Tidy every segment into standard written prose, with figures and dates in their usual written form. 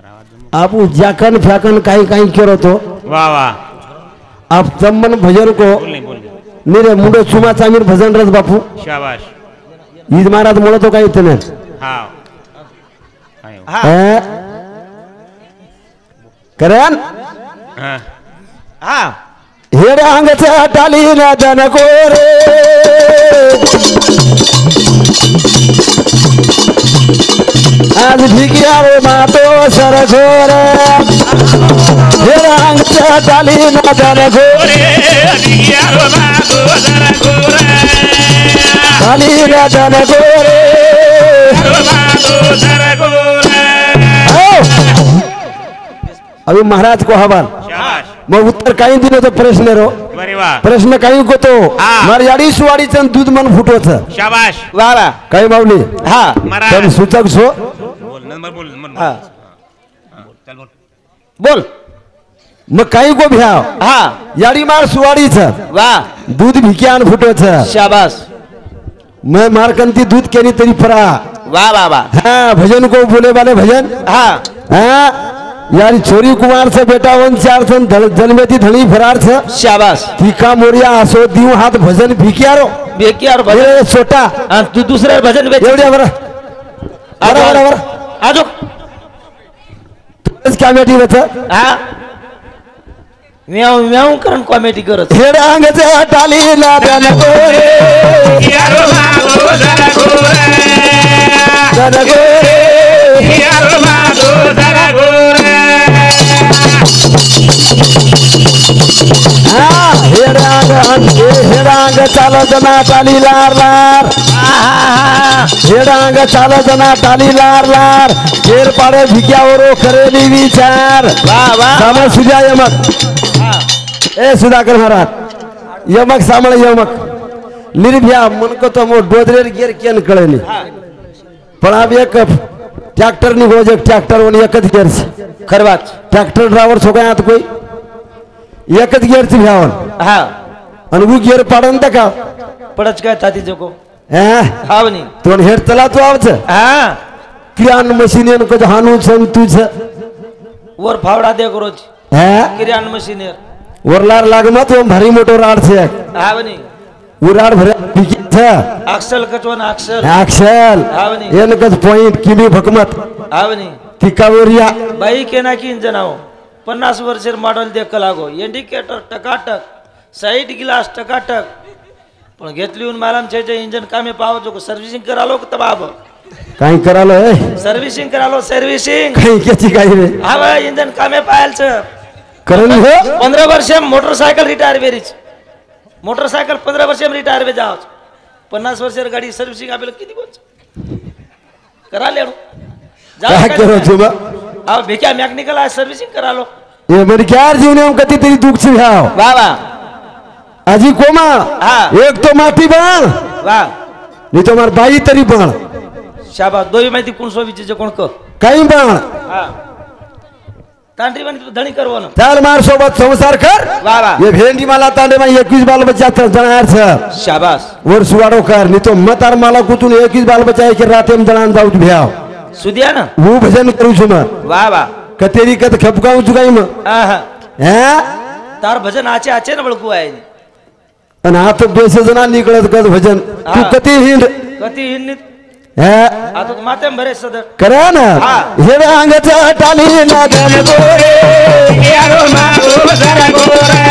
आपू जाकन फ्याकन काही काही करो तो वाह वाह आप चम्मन भजन को मेरे मुंडो चुमा चामीर भजन रस बापू शाबाश ईद महाराज मुळे तो काही इतने हाँ हैं करेन हाँ हाँ हेड अंगचा टाली ना दन कोरे आज भिगिया रे मातो सर घोरे हेड अंगचा टाली ना दन घोरे टाली ना दन घोरे अभी महाराज को हवाल मग उत्तर काही दिलं तर प्रश्न रो प्रश्न काही होतो मर्यादी सुवाडी चंद दूध मन फुटवत शाबाश वाह काही माऊली हा पण सूचक सो बोल मग काही को भ्या हा याडी मार सुवाडीच वाह दूध भिक्यान फुटवत शाबाश मैं मारकंती दूध केली तरी फरा वाह वाह वाह हाँ भजन को बोले वाले भजन हाँ हाँ यारी छोरी कुमार से बेटा वन चार सन जन्मेती धनी फरार से शाबाश तीखा मोरिया असो दिव हाथ भजन भिकियारो बेकियार भजन ए छोटा आणि तू दुसऱ्या भजन बेच एवढ्या बरं बरं बरं आजो क्या बेटी बच हा म्याव म्याव करून कॉमेडी करत हेड अंगचे टाली ना दन गोरे दन गोरे हेडांग चाल जना टाली लार लार हेडांग चाल जना टाली लार लार घेर पाडे भिक्यावर करेली विचार वाह वाह सामळ सुद्या यमक ए सुधाकर महाराज यमक सामळ यमक निर्भया मुनको तो मो डोदरेर गेर केन कळेली पण अब एक ट्रॅक्टर निघो जे ट्रॅक्टर वन एकच गेअर खरवाच ट्रॅक्टर ड्रायव्हर सोगायात कोई एकच गेअरची भ्यावन हा आणि वो गेअर पाडन का पडच काय ताती जको हैं हावनी तो हेड चला तो आवच हा किरान मशीन को हानू संग तुझ वर फावडा दे रोज हैं किरान मशीनेर वरलार लाग मत वो भारी मोटो राड से हावनी वो राड भरे था अक्षल कचवन अक्षल अक्षल हावनी येन कच पॉइंट किमी भकमत हावनी तिकावरिया बाई केना की इंजन आओ 50 वर्षेर मॉडेल देख लागो इंडिकेटर टकाटक साइड ग्लास टकाटक पण घेतली उन मालम छे इंजन कामे पाव जो सर्व्हिसिंग करालो तब आब काही करालो ए सर्व्हिसिंग करालो सर्व्हिसिंग काही केची काही रे हा इंजन कामे पायल छ करन हो 15 वर्ष मोटरसायकल रिटायर वेरीच मोटरसायकल 15 वर्ष रिटायर वे जाओ 50 वर्षेर गाडी सर्व्हिसिंग आपेल किती कोण करा लेणो काय करो तुम हा बेक्या मेकॅनिकल आहे सर्व्हिसिंग करालो ये मेरी क्या जीवने में कति तेरी दुख से भाव वाह वाह अजी कोमा हाँ एक तो माटी बाण वाह नहीं तो मार बाई तरी बाण शाबास दोई माहिती कोण सोबीचे कोण क काही बाण हा तांड्री बन धणी करवो ना चाल मार सोबत संसार कर वाह वाह ये भेंडी माला तांडे में 21 बाल बच्चा था जनार सर शाबास और सुवाड़ो कर नहीं तो मत आर माला कुतुन 21 बाल बच्चा है कि राते में जनान जाऊँ भ्याव सुदिया ना वो भजन करू छुमा वाह वाह कतेरी कत खपकाऊ चुकाई म आहा हैं तार भजन आचे आचे ना बळकू आहे अन हाथ बेसे जना निकळत कत भजन तू कती हिंड कती हिंड हैं आता माते भरे सदर करा ना हे अंगचा टाली ना दन गोरे यारो मागो जरा गोरे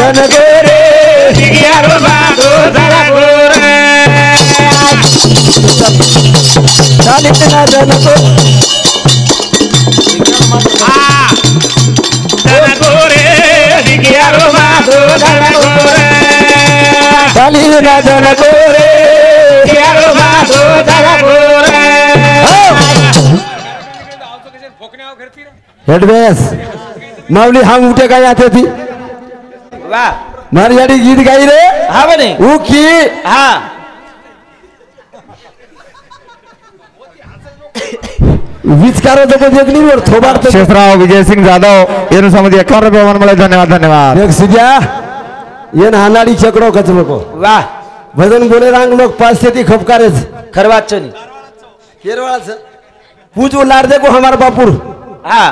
दन गोरे यारो मागो जरा गोरे टाली ना दन गोरे जरा गोरे यारो मागो जरा गोरे टाली ना दन गोरे यारो मागो जरा गोरे हेडवेस मावली हम उठे गाय आते थी वाह मारियाडी गीत गाई रे हा बने ऊ की हा विचकारो तो देखनी और थोबार तो शेषराव विजय सिंह जाधव ಏನು ಸಮಿತಿ 51 ರೂಪಾಯಿ ಮಳೆ ಧನ್ಯವಾದ देख सिद्या ये नानाडी चकड़ो कचरो को वाह भजन बोले रांग लोग 5 से ती खपकारेच खरवाच नी केरवाळाच पूछ उलार देखो हमारा बापुर हा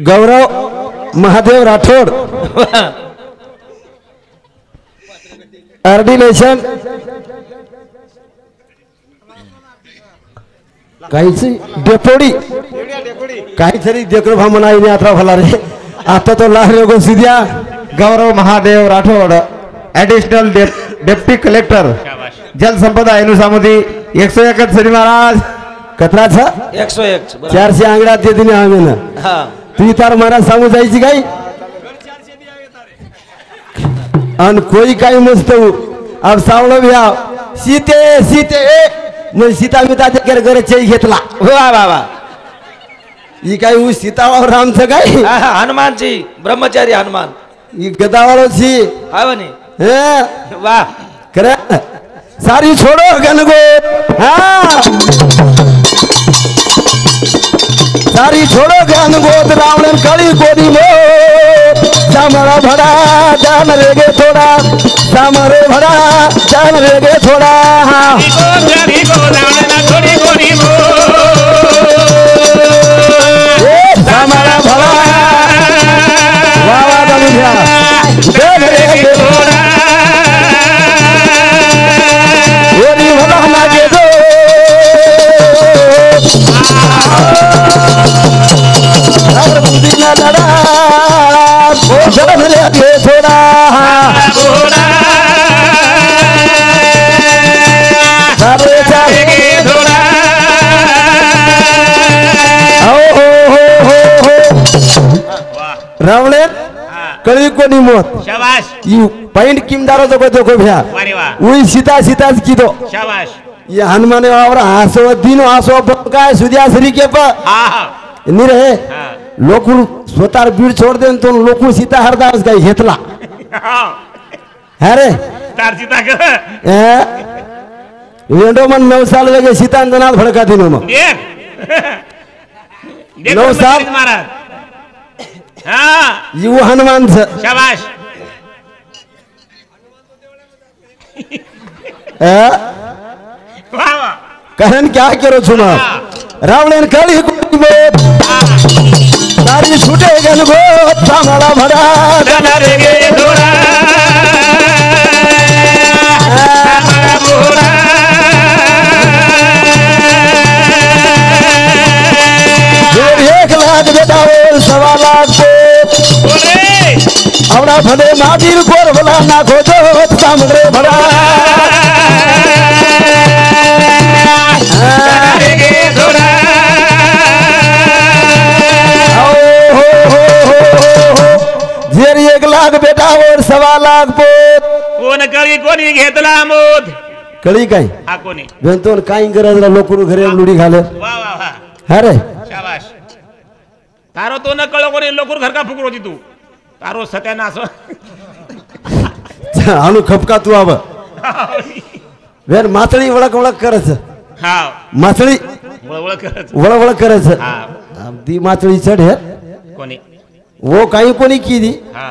गौरव महादेव राठौड़ ऑर्डिनेशन काहीच डेपोडी काहीतरी देखो भामना यात्रा भला रे आता तो लाह रे सिद्धिया Gaurav Mahadev Rathod additional deputy collector जल संपदा एनु सामुदी 101 श्री महाराज कतरा छ 101 400 आंगडा ते दिने आवे ना हा तू तार महाराज सांगू जायची काय अन कोई काही मस्त अब सावळ भ्या सीते सीते मग सीता मिता ते घर चई घेतला वा वा वा ही काय उ सीतावाळ रामचं काय हा, हा, हनुमानजी ब्रह्मचारी हनुमान ही गदावाळो छी हा म्हणे हे वा करे सारी छोड़ो गनगो हाँ सारी छोड़ो गनगो रावण कली कोरी मो सामरा भड़ा जान रेगे थोड़ा सामरे भड़ा जान रेगे थोड़ा सामरा भड़ा वाह वाह दमिया जान रेगे थोड़ा ओरी भला लागे दो हर बुद्धि न लड़ा वो जन्म लेके थोड़ा सारे चाहे थोड़ा हो रावणे कळी कोणी मोत शाबाश यू पॉइंट किमदारो तो देखो भैया वारे वाह उई सीता सीता की दो शाबाश ये हनुमान और आसो दिनो आसो काय सुद्या सरी के पा हा हा नि रे हा लोकू स्वतः बीड सोड देन तो लोकू सीता हरदास काय घेतला अरे तारची ताकद वेंडो मन 9 साल वेगे सीता नाथ भड़का दिनो मग देख देख नऊ साल. महाराज हा यू हनुमान शाबाश वाह वाह कारण क्या करो छुमा रावण कळी कोणी मोत सारी छुटे गन गो सामला भड़ा चला रे गे थोड़ा हमारा बोरा एक लाख बेटा और 1.25 लाख को बोले आवड़ा भले नादिर कोर भला ना खोजो सामरे भड़ा चला रे गे थोड़ा जेर 1 लाख बेटा और 1.25 लाख पोत कोण कळी कोणी घेतला मोद कळी काय हा कोणी भेंतोन काही गरज लोकरू घरे लुडी घाले वाह वाह वाह अरे शाबाश तारो तो न कळो कोणी लोकर घर का फुकरो तू तारो सत्यानाश अनु खपका तू आव वेर मातळी वळक वळक करच हा मातळी वळवळ करत वळ करच हा दी मातळी चढ हे कोणी वो काही कोणी कीदी हा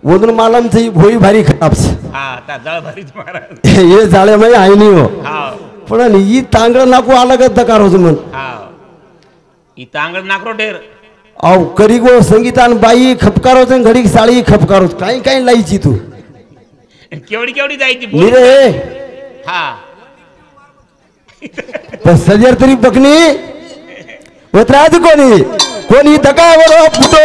वदून मालम थी भोई भारी खराब हा ता जळ भरीत महाराज ये जाळे मै आई नाही हो हा पण ही तांगड नाकू अलग दकार होत मन हा ई तांगड नाकरो ढेर अव करी गो संगीतान बाई खपकार होत घडी साळी खपकार होत काही काही लाईची तू केवढी केवढी जायची बोल निरे हा पण सजर तरी बकनी वत्राज कोणी कोणी दकावर फुटो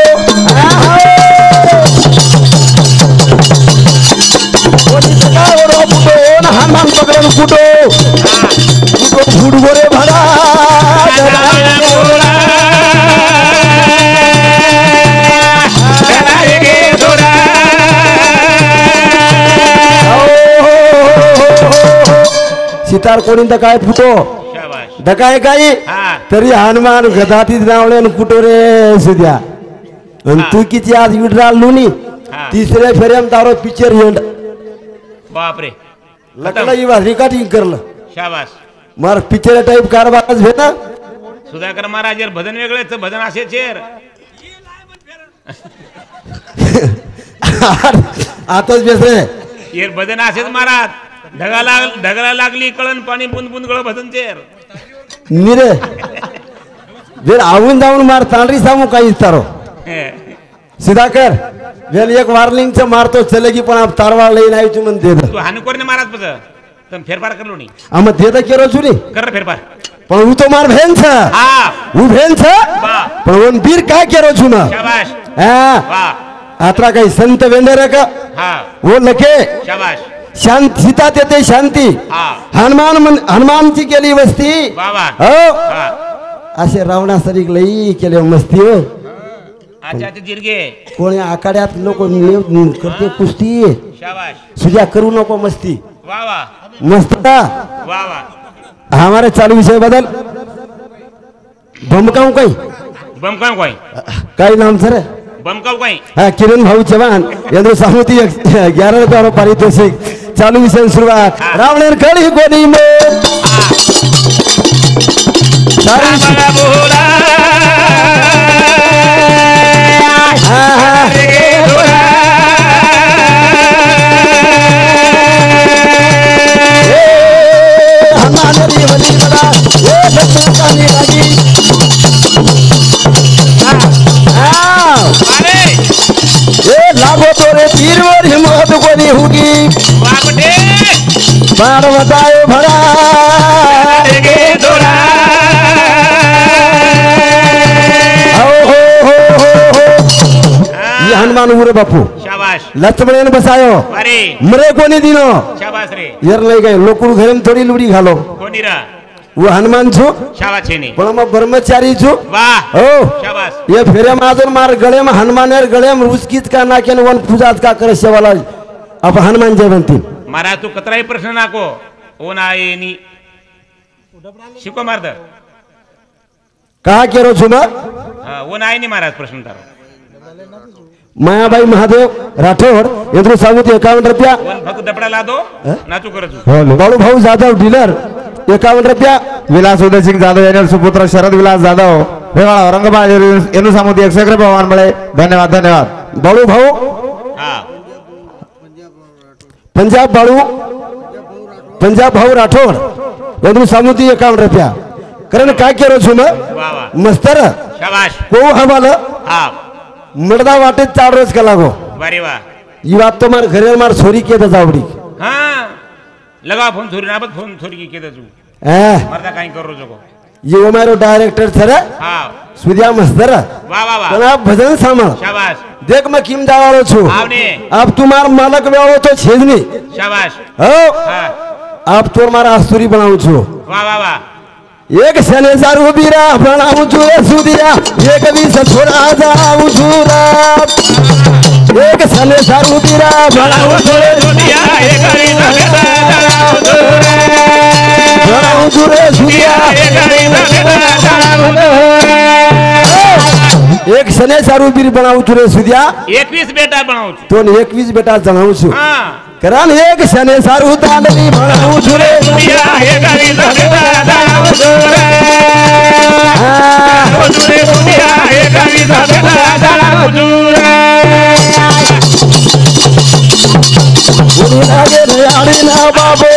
कोणी दकावर फुटो ना हनुमान पकडून फुटो फुटो फुट गोरे भडा सितार कोणी दकाय फुटो शाबाश दकाय काही हा तरी हनुमान गदाती नावले कुठो रे सुद्या आणि तू किती आज विड्राल लुनी हा. तिसऱ्या फेऱ्याम तारो पिक्चर येंड बापरे लकला इवा रिकॉर्डिंग करलं शाबाश मार पिक्चर टाइप कारभारच भेटा सुधाकर महाराज यार भजन वेगळेच भजन असे चेर आताच बेस रे यार भजन असेच महाराज ढगाला लागली कळण पाणी बुंद बुंद गळ भजन चेर निरे वेर आवून जाऊन मार तांडरी सामू काही तारो सुधाकर वेल एक वार्निंग च मारतो चलेगी पण आप तारवाळ लई नाही तू मन दे तू हानुकोर ने महाराज पज तम फेरफार करलो नी आम दे द केरो छुनी कर फेरफार पण उ तो मार भेन छ हा उ भेन छ वाह पण वन बीर काय केरो छु ना शाबाश हा वाह आत्रा काही संत वेंडेरे का हा वो लखे शाबाश शांत सीता तेते शांती हा हनुमानची केली वस्ती वाह वाह हो हा असे रावणासरीक लई केले मस्ती हो अच्छा जिरगे कोणी आखाड्यात लोक करते कुस्ती शाबाश सुजा करू नको मस्ती वाह वाह मस्त का वाह वाह हमारे चालू विषय बदल बमकाऊ काही बमकाव कोई काही नाम सर बमकाव कोई हा किरण भाऊ चव्हाण यांनी सामुती 11 पारितोषिक चालू विषय सुरुवात रावणेर कळी कोणी लागो तोरे तीरवर हिम्मत कोणी हुगी बाण बतायो भरा हनुमान उरे बापू शाबाश लक्ष्मण बसायो अरे मरे कोणी दिनो शाबाश रे यर लई गए लोकुड़ घरम थोड़ी लुड़ी घालो कोणी रा वो हनुमान छु शाबाश छेनी पण म ब्रह्मचारी छु वाह ओ शाबाश ये फेरे माजन मार गळे में हनुमानेर गळे में उसकीत का नाकेन वन पूजात का करे सेवाला अब हनुमान जयवंती महाराज तू कतराही प्रश्न नाको ओ ना येनी शिको मारद कहा केरो छु म ओ ना येनी महाराज प्रश्न तारो मायाबाई महादेव राठौर एद्रु सामुती 51 रुपया वन भक्त दपड़ा ला दो नाचू करजू बाळू भाऊ जाधव डीलर 51 रुपया विलास उदय सिंग जाधव यांचे सुपुत्र शरद विलास जाधव रेवाड़ा औरंगाबाद एनु सामुदी 101 रुपया वाहन मिळे धन्यवाद धन्यवाद बाळू भाऊ हा पंजाब भाऊ राठौर एद्रु सामुती 51 रुपया कारण काय केरो छु म वाह वाह मस्तर शाबाश को हवाल हा मर्दा वाटे 4 रोज का लागो वारे वाह ये बात तो मार घरे मार छोरी के जावड़ी हाँ लगा फोन छोरी ना फोन छोरी की के दजू मरदा काई कर रोजो को ये हमारो डायरेक्टर सर हाँ सुदिया मस्तर वाह वाह वाह जना भजन सामा शाबाश देख मैं किम जावालो छु आवने अब तुम्हार मालक वेवो तो छेदनी शाबाश हो हाँ अब तोर मारा आस्तुरी बनाऊ छु वाह वाह वाह एक शने सारू बीरा बनाऊ छु सुदिया एक भी छोड़ा जाऊ छुरा एक शने सारू बीरा बनाऊ छु सुदिया एक भी बनाऊ छु रे सुदिया एक शने सारू बीर बनाऊ छु रे सुदिया 21 बेटा बनाऊ छु तो 21 बेटा जनाऊ छु हाँ करान एक शने सारू तांडली बनाऊ छु रे सुदिया एक भी बनाऊ छु रे सुदिया एक भी बनाऊ छु रे लागे नयाड़ी ना बाबू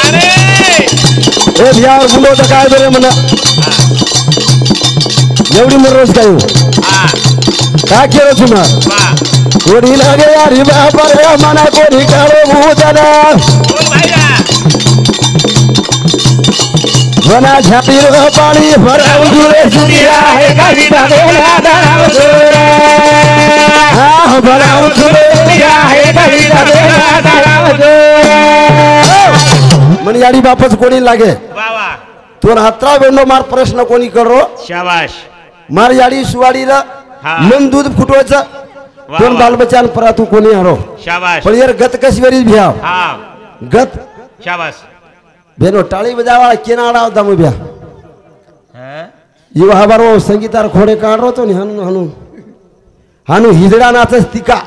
अरे ए बिहार बुलो तो काय बरे मना एवढी मर रोज काय हाँ का केरो छु ना वाह कोडी लागे यारी बाबा रे मना कोडी काळो भूतना बोल भाईया वना झापीर पाणी भराऊ जुरे सुदिया हे काही दादेला दाऊ जुरे हा भराऊ जुरे सुदिया हे काही दादेला दाऊ जुरे मन याडी बापच कोणी लागे वाह वाह तोर हत्रा वेंडो मार प्रश्न कोणी करो शाबाश मार याडी सुवाडी रा हा. मन दूध फुटवायचं वाह, दोन वाह. बालबच्चान परा तू कोणी हरो शाबाश पण यार गत कशवेरी भ्या हाँ गत शाबाश बेनो टाळी बजावा केनाडा दमु भ्या हाँ इव हबारो संगीतार खोडे काढरो तो नि हनु हनु हनु हिजडा नाचस तिका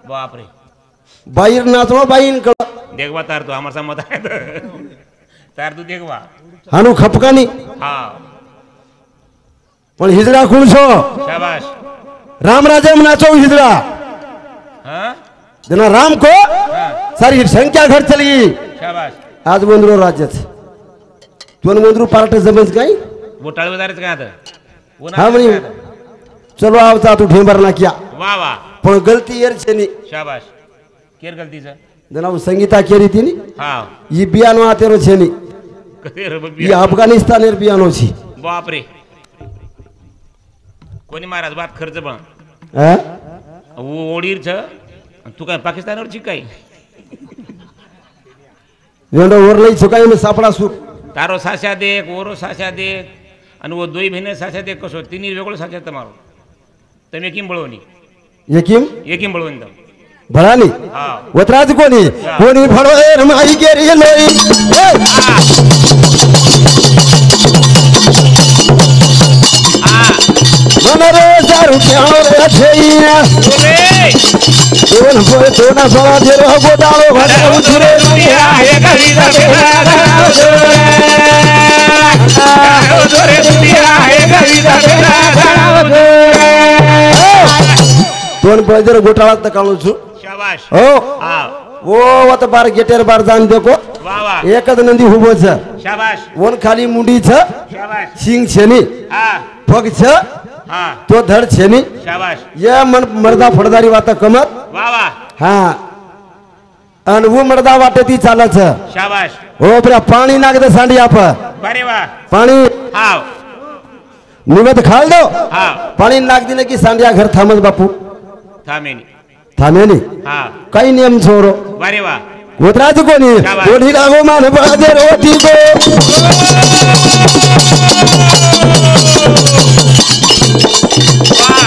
बाप रे बाईर नाचो बाईन कळ देखवा तार तो हमार मत है तार तू देखवा हनु खपकानी हाँ पण हिजडा कोण छो शाबाश रामराजे नाचो हिजडा हाँ जना राम को हाँ सारी संख्या घर चली शाबास आज वंद्रो राज्याच दोन वंद्रू पार्ट जमेच काय बोटाळ बाजाराचं काय आता हा म्हणे उन्हाळ्याचं काय आता? चलो आवता तू ढेंबर ना किया वा वा पण गलती येर छेनी शाबाश केर गलतीचं जनाव संगीता केरी तिनी हा ई बियानो आतेरो छेनी कधी रे बघ ई अफगाणिस्तानेर बियानो छी बापरे कोणी महाराज बात खर्च पण हा ओडीर छ तू काय पाकिस्तानवर ची काय वेंडो ओरलई छुकाई में सापडा सुक તારો સાસા દેખ ઓરો સાસા દેખ અને ઓ દોઈ બહેને સાસા દેખ કશો તીની વેગળો સાસા તમારો તમે કેમ બળવાની यकीम એ કેમ બળવાની તમે भळानी હા वतराज कोणी कोणी भळो ए रमाई गेरी लोई मनरे दारू प्यानो रे छेइया ઓરે दोन बोय दोना सवा देरो गोदालो भरे उछरे દુનિયા હે કવિતા બેરા દોરે દુનિયા હે કવિતા બેરા दोन बळजर घोटाळात काढू छु શાબાશ हो હા ओ वत बार गेटेर बार जान देखो વાહ વાહ एकच नंदी हुबो छ શાબાશ वन खाली मुंडी छ શાબાશ सिंग छेनी હા पग छ હા तो धड छेनी શાબાશ ये मन मर्दा फडदारी वाता कमत વાહ वाह हा आणि वो मर्दा वाटे ती चालत छ શાબાશ हो बऱ्या पाणी नाग दे सांडी आप बारे वाह पाणी હા निवत खाल दो હા पाणी नाग दिले की सांडिया घर थांबत बापू થામેની थांबेनी હા काही नियम छोरो बारे वाह गोत्राज कोणी शाबास. कोणी लागो मान बादे रोटी गो वाह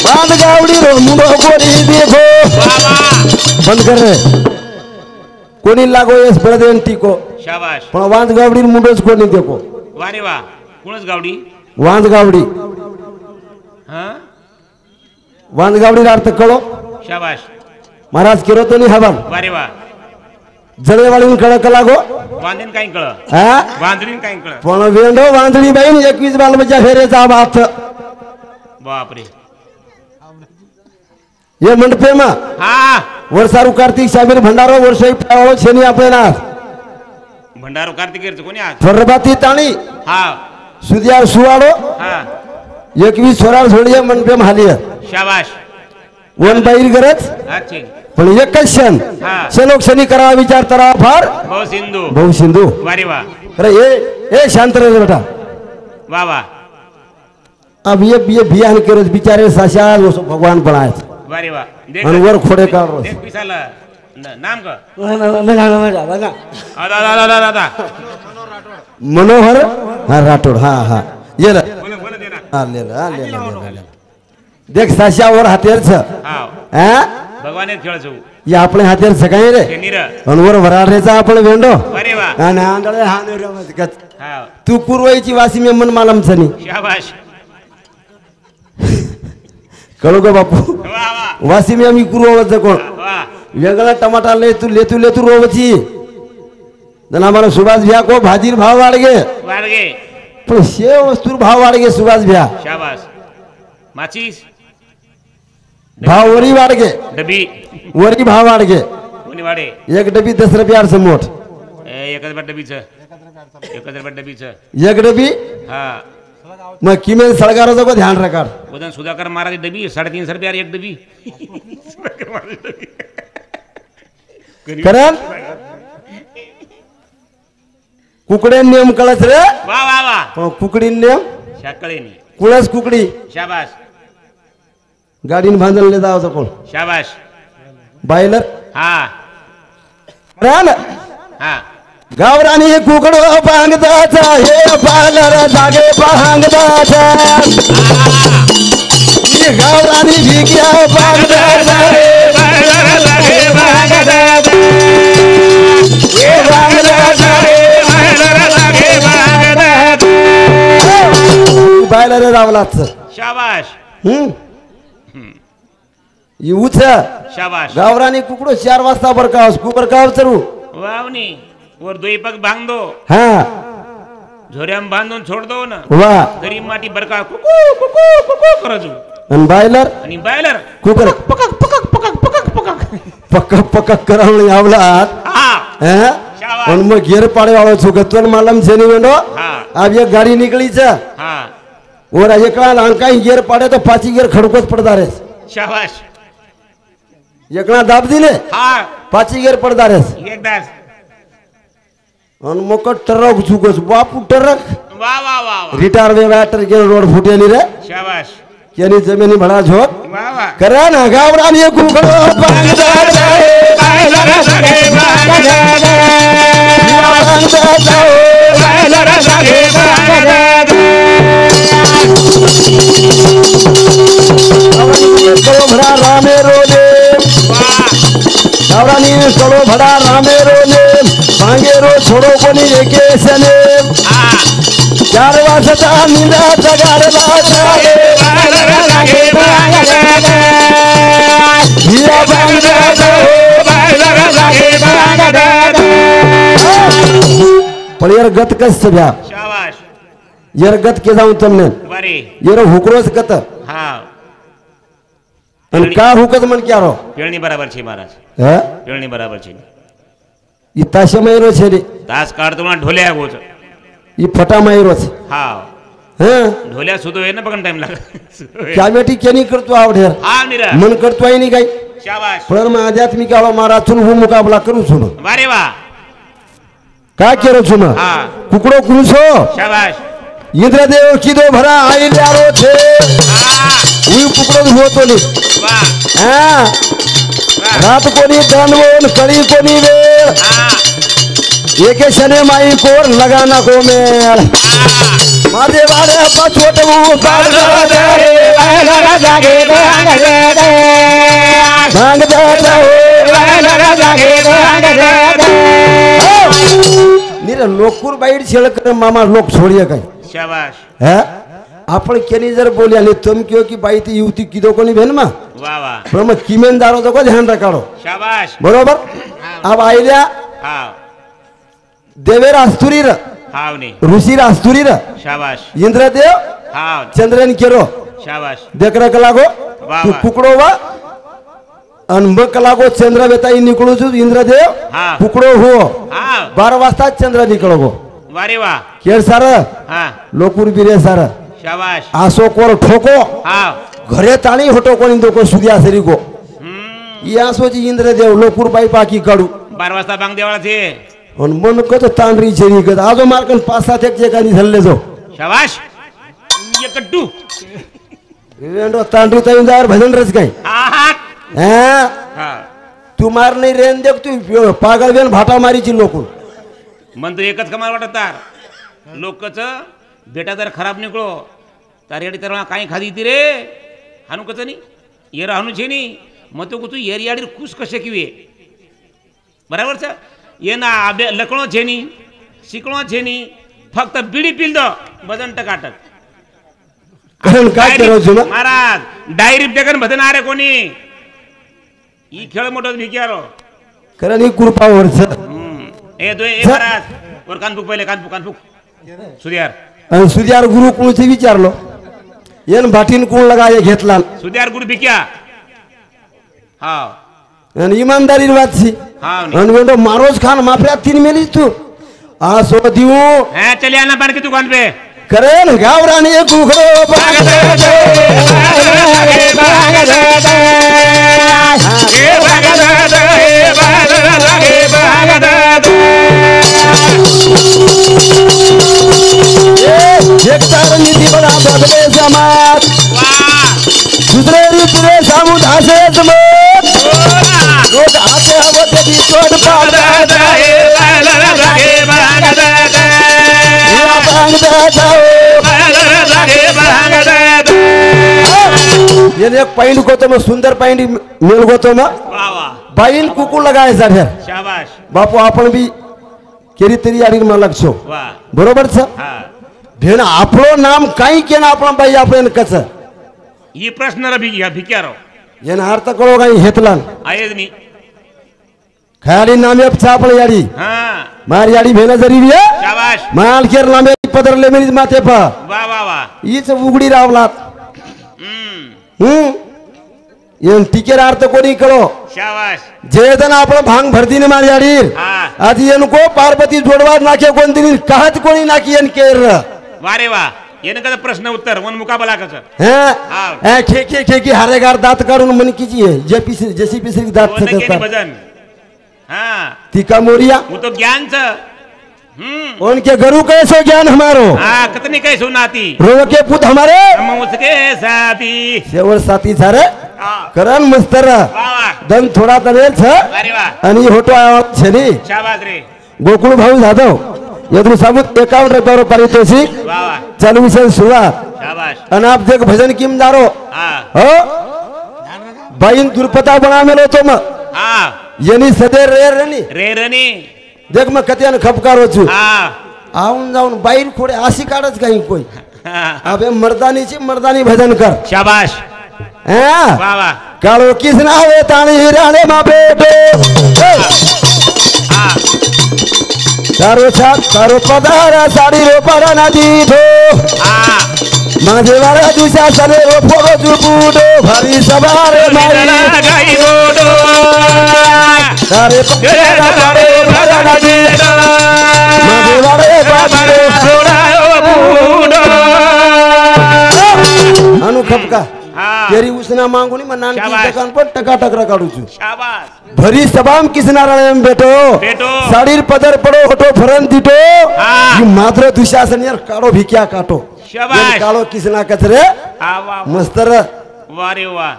बांध गावडी रो मुंडो कोणी देखो वाह वाह बंद कर रे कोणी लागो येस बळदेन टिको शाबाश पण वांद गावडी मुंडोच कोणी देखो वारे वाह कोणच गावडी वांद गावडी हा वांद गावडी अर्थ कळो शाबाश महाराज किरो तो नहीं हवन वारे वाह जळेवाळी कडक लागो वांदीन काही कळ हा वांदरीन काही कळ पण वेंडो वांदळी बाईन 21 बाल बच्चा फेरेचा बात बापरे ये मंडपे मा हा वर्षारू कार्तिक सामीर भंडारो वर्षई पावळो छेनी आपलेना भंडारो कार्तिकेरचं कोणी आज फरबाती ताणी हा सुदियार सुवाडो हा 21 सोराळ सोडिये मंडपे हालिय शाबाश वन बाईल गरज अच्छे पण एकच क्षण हा. शलोक शनी करावा विचार तरा फार भाऊ सिंधू भाऊ सिंधू वारे वाह अरे ए शांत रे बेटा वाह वाह अब ये बियान करो बिचारे साशाल वो भगवान बनाए वारे वाह देख अनवर खोडे काढ देख पिसाला नाम का मनोहर दादा हाँ राठौड़ हाँ हाँ ये ले बोले बोले देना हाँ ले ले हाँ ले ले देख साशा और हथियार छ हा हाँ भगवान खेळ छू ये आपले हथियार सकाळी रे निर अनवर वराडरेचा आपण वेंडो वारे वाह हा ना आंधळे हा ने रमत कच हा तू कुरवाईची वासी में मन मालम छनी शाबाश कळो गो बापू वाह वाह वासी में आम्ही कुरवाच कोण वाह वेगळा टमाटा लेतू रोवची जण आम्हाला सुभाष भ्या को भाजीर भाव वाढगे वाडगे पण शे वस्तूर भाव वाढगे सुभाष भ्या शाबाश माचीस भाव वरी वाढगे डबी वरी भाव वाढगे कोणी वाडे एक डबी 10 रुपयार समोट एकच बट डबीच एकच बट डबीच एक डबी हा मग किमेल सळगाराचं को ध्यान राखाड उदन सुधाकर महाराज डबी 350 रुपया एक डबी सुधाकर महाराज डबी कारण कुकडे नियम कळच रे वाह वाह वाह पण कुकडी नियम शाकळेनी कुळस कुकडी शाबाश गाडीन बांधले जावचं कोण शाबाश बायलर हा रान हा गावरानी कुकडो पांगदाचा हे बायलर जागे पांगदाचा ही गावरानी भिक्या पांगदाचा हे बायलर रावलाच शाबाश उच शाबाश गावरानी कुकडो 4 वाजता बरकावस कुबरकाव चरू वावनी वर दोई पग बांध दो हा झोऱ्याम बांधून सोड दो ना वा गरीब माटी बरका कुकू कुकू कुकू करजू आणि बायलर आणि बायलर कुकर पकक पकक पकक पकक पकक पक्क पक्क करावणी आवलात हा हैं शाबाश। और मैं घेर पाड़े वालों छु के तोन मालूम छे नहीं वेंडो हाँ। अब ये गाड़ी निकली छे हाँ और एकला लांका ही घेर पाड़े तो पाची घेर खड़कोच पड़ता रे शाबाश एकला दाब दिले हाँ पाची घेर पड़ता रे एकदाच और मोको ट्रक छुको बापू ट्रक वाह वाह वाह वाह रिटायर वे बैटर के रोड फुटेली रे शाबाश केनी जमीनी भड़ा झोक वाह वाह करे ना गावरानी कुकड़ो बांगदा जाए करो भड़ा रामे रोले गावरानी करो भड़ा रामे रोले भांगे रो छोड़ो कोनी एके सने चार वासता नींदा जगार लागे पण यार गत कस भ्या शाबाश यार गत के जाऊं तुमने बरी यार हुकरोस गत हाँ अन का हुकत मन क्या रो पेळणी बराबर છે महाराज हे पेळणी बराबर છે ई ताशे मयरो छे रे तास काढतो ना ढोल्या गोच ई फटा मयरो छे हा हैं ढोल्या सुदो आहे ना पण टाइम लाग क्या बेटी केनी करतो आवडे हा निरा मन करतो आई नहीं गई शाबाश पण मैं आध्यात्मिक आलो मारा चुन हूं मुकाबला करू छु वारे वाह का केरो छु ना हाँ कुकड़ो कुंसो शाबाश इंद्रदेव किदो भरा आई ल्यारो छे हाँ उई कुकड़ो होतो नी वाह हां वाह रात कोनी दानवोन कड़ी कोनी वेळ हाँ एके शने माई कोर लगाना को मेल मादे वाले पछोट वो भांग निरे लोकूर बाईड छेळ करे मामा लोक छोड़िए कई शाबाश है आपण केनी जर बोलिया ने तुम क्यों की बाई ती युवती किदो कोनी भेन मा वाह वाह पण मग किमेनदारो तो को ध्यान रखाडो शाबाश बरोबर अब आईल्या हाँ देवेर आस्तुरी र हाव नी ऋषी आस्तुरी र शाबाश इंद्रदेव हाव चंद्रन केरो शाबाश देख रख लागो वाह, तू वाह. कुकड़ो वा अनबक लागो चंद्र बेताई निकळू छु इंद्रदेव हाँ. कुकड़ो हो हाव 12 वाजता चंद्र निकळो गो वारे वाह केर सार हाँ लोकुर बिरे सार शाबाश आसो कोर ठोको हाव घरे ताणी होटो कोणी दोको सुदिया सरी गो यासो जी इंद्रदेव लोकुर बाई पाकी काढू 12 वाजता बांग देवाळा छे अन मन कत तांडरी छेरी कत आजो मार्कन 5-7 एक जेकानी झल्ले जो शाबाश ये कड्डू वेंडो तांडरी ताईंदार भजन रच काय हाँ हाँ हां हाँ तू मार नाही रेन देख तू पागल बेन भाटा मारीची लोकून मन तो एकच कमाल वाटत तार लोकच बेटा जर खराब निकळो तार येडी तर काही खादी ती रे हानू कच नी ये राहणू छे नी मग तो तू येर याडी खुश कशे किवे बराबर छ ये ना आबे लकणो छे नी शिकणो छे नी फक्त बीडी पील दो बदन टकाटक कारण काय करो छु ना महाराज डायरी देखन बदन आरे कोणी ई खेळ मोठो भिक्यारो कारण ही कृपा वरच ए दो ए महाराज वर कानफुक पहिले कानफुक सुदियार आणि सुदियार गुरु कोणचे विचारलो येन भाटीन कोण लगाय घेतला सुदियार गुरु भिक्या हा आणि इमानदारी वाचसी हा आणि वेंडो मारोज खान माफिया 3 मेली तू आ सो दिऊ है चले आना पान की दुकान पे करेन गावरानी कुखरो एक तार नीति बड़ा बदले समाज वाह दुसरे रीतीने सामूद हसे समोर लोग आते होते भी तोड़ पाड़ा ये एक पॉइंट को तो मैं सुंदर पॉइंट मिल गो तो मैं वाह वाह बाईन कुकू लगाए सर शाबाश बापू आपण भी केरी तरी आडी मला लक्षो वाह बरोबर छ हा भेण आपलो नाम काही केना आपण बाई आपण कस ये प्रश्न रभी भिक्यारो येन अर्थ कळो काही हेतला आयेज मी खाली नामे छापळ याडी हाँ मार याडी भेण जरी विये शाबाश माल केर नामे पदरले मेरी माथे पा वाह वाह वाह हीच उघडी रावलात એમ ટીકેર આર તો કોની કરો શાબાશ જે તને આપણો ભાંગ ભરતીને મારી આડી હા આથી એનું કો પાર્વતી જોડવા નાખે કોણ દીની કહત કોની નાખી એન કેર વારે વાહ એને કદા પ્રશ્ન ઉત્તર મન મુકાબલા કર હે હા એ ખેકી હારેગાર દાંત કાઢું મને કીજીએ જેસીપી શ્રી દાંત ઓને કેની सकता ભજન હા તીકા મોરિયા હું તો જ્ઞાન છે उनके गुरु कैसो ज्ञान हमारो હા કતની કઈ સુનાતી रोव के पुत हमारे हम उसके साथी सेवर साथी सारे હા करण मस्तर વાહ વાહ दन थोड़ा तने छ વારે વાહ आणि होटो आवा छनी શાબાશ રે गोकुळ भाऊ जाधव यदु साबुत 51 रुपये पारितोषिक વાહ વાહ चालू विषय सुवा શાબાશ आणि आप देख भजन किम दारो હા हो बाईन दुर्पता बनामेलो तो म હા येनी सदे रे रनी रे रनी देख म कत्यान खपकारो छु હા आऊन जाऊन बाईन खोडे आशी काढच काही कोई હા अबे मर्दानीची मर्दानी भजन कर શાબાશ હા વાહ વાહ કાળો કિસના આવે તાણી હિરાણે માં બેઠો હા તારો છાપ તારો પધારા સાડી રો પારા ના દીધો હા માજે વાળા દુસા સરે રો ફોડો જુબુડો ભરી સવારે મારી ગાઈ ગોડો તારે પધારા સાડે પારા ના દીધો માજે વાળે બાબરે છોડાયો બૂડો આનું ખપકા હા તેરી ઉસના માંગુ ની માં નાનકી શાબાશ. દુકાન પર ટકા ટકરા કાઢું છું શાબાશ ભરી સભામ કિસનારાયણ એમ બેઠો બેઠો. સાડીર પદર પડો હોટો ફરન દીટો હા. ઈ માત્ર દુશાસન યાર કાળો ભીક્યા કાટો શાબાશ. જેને કાળો કિસના કચરે હા વાહ મસ્તર વારે વાહ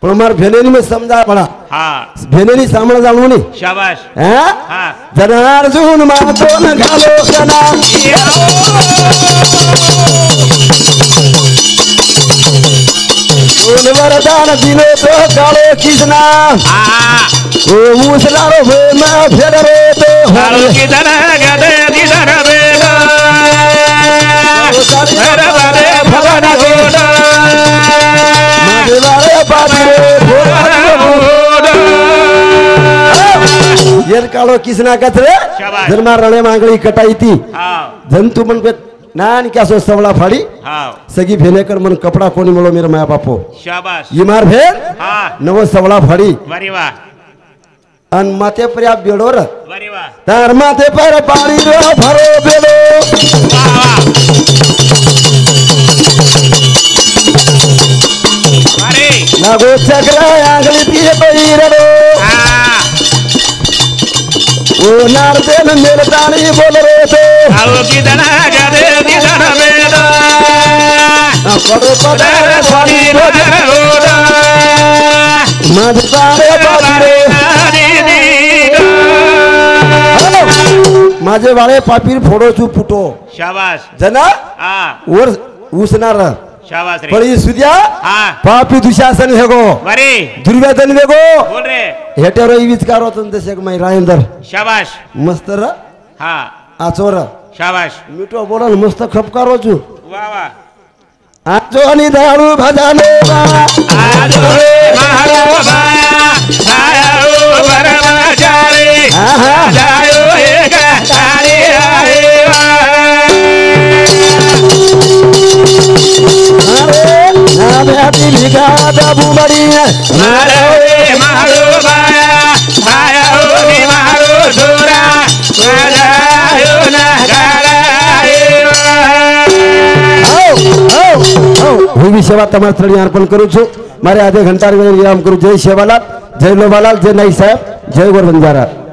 પણ અમાર ભેનેની મેં સમજા પડા હા ભેનેની સામળ જાણવું નહીં શાબાશ હે હા જનાર્જુન માતો ન ગાલો કના સોન વરદાન દિનો તો કાળો કિસના હા ઓ મુસલારો ભે માં ફેડરો તો હાલો કિધર ગદે દિધર બેડો બરાબરે ભગવાન ગોડો માદેવારે બાદરે ગોડો યેર કાળો કિસના કચરે શાબાશ. ધર્મા રણે માંગળી કટાઈ હતી હા જંતુ મન पे નાન ક્યાસો સવળા ફાડી હા સગી ભેનેકર મન કપડા કોની મળો મેરા માયા બાપો શાબાશ ઈ માર ભેન હા નવો સવળા ફાડી વારે વાહ અન માથે પર્યા બેડો ર વારે વાહ તાર માથે પર પાડી રો ભરો બેડો વાહ વાહ વારે નાગો ચકરા આંગળી પીએ પૈરડો હા ઓ નાર દેન મેલ તાણી બોલ રે તો હાલો કિધર ગદે દિધર બેડો આ પડો પદાર સ્વામી સ્વામી ગોડો મધ તારે બાપરે माझे वाळे पापीर फोडो चू फुटो शाबाश जना हा वर उसनार शाबाश रे पण सुद्या हा पापी दुशासन हेगो बरे दुर्व्याधन वेगो बोल रे हेटेरो विचकारो तसे मै रायंदर शाबाश मस्त र हा आचोर शाबाश मिठो बोलन मस्त खपकारो चू वाह वाह आचो आणि दारू भजाने आज रे महाराबा आयो बरमाचारी आहा जायो एक तारी आहे अरे ना बेटी लिखा दाबू बड़ी मारो रे महाराबा आयो रे मारो छोरा जायो ना હું બી સેવા તમારા સ્થળે અર્પણ કરું છું મારે આજે ઘંટાર વિરામ કરું જય સેવાલાલ જય લોભાલાલ જય નાઈ સાહેબ જય ગોર બંજારા